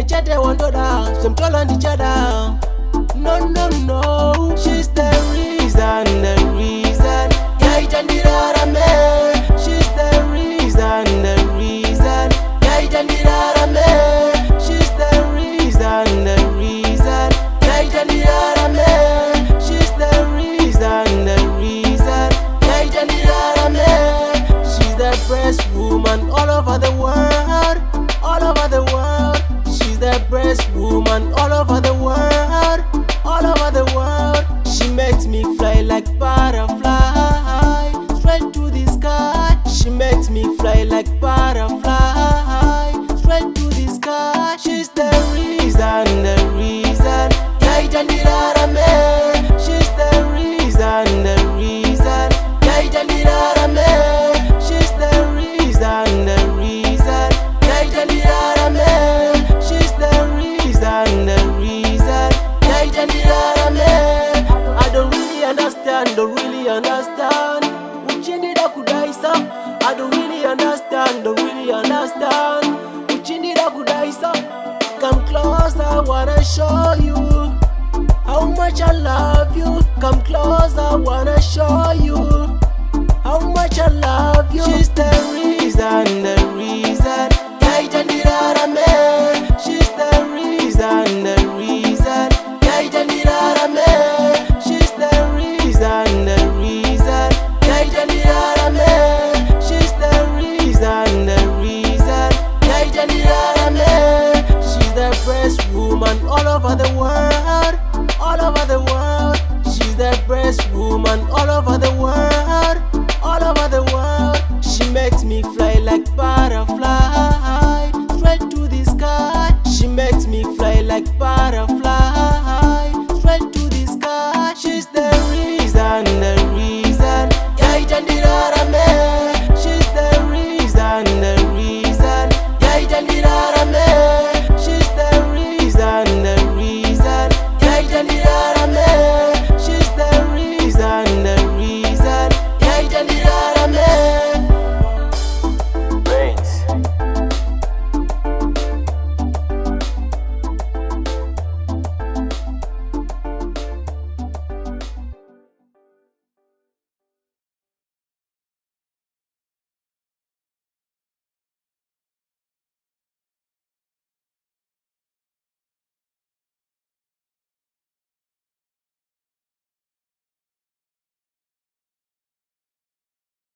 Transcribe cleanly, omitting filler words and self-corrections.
chat they want to down, some troll on each other. No, no, no, she's the reason, the reason. Yeah, it's a me. She's the reason, the reason. Yeah, it's a me. She's the reason, the reason. Yeah, it's a me. She's the reason, the reason. Yeah, it's a me. She's the best woman all over the world, all over the world. She's the best woman all over the world, all over the world. She makes me fly like butterfly, straight to the sky. She makes me fly like butterfly, straight to the sky. She's the reason, the reason. Yeah, it's a me. She's the reason, the reason. Yeah, it's a me. She's the reason, the reason. Yeah, it's a me. She's the reason, the reason. Yeah, it's a me. I don't really understand, don't really understand. Uchindira kudaisa. I don't really understand, don't really understand. Uchindira kudaisa. Come close, I wanna show you how much I love you. Come close, I wanna show you how much I love you. She's the reason, the reason. Yeah, it's a me. She's the reason, the reason. Yeah, it's a me. She's the reason, the reason. Yeah, it's a me. She's the reason, the reason. Yeah, it's a me. She's the best woman all over the world, all over the world. She's the best woman all over the world, all over the world. She makes me fly like birds.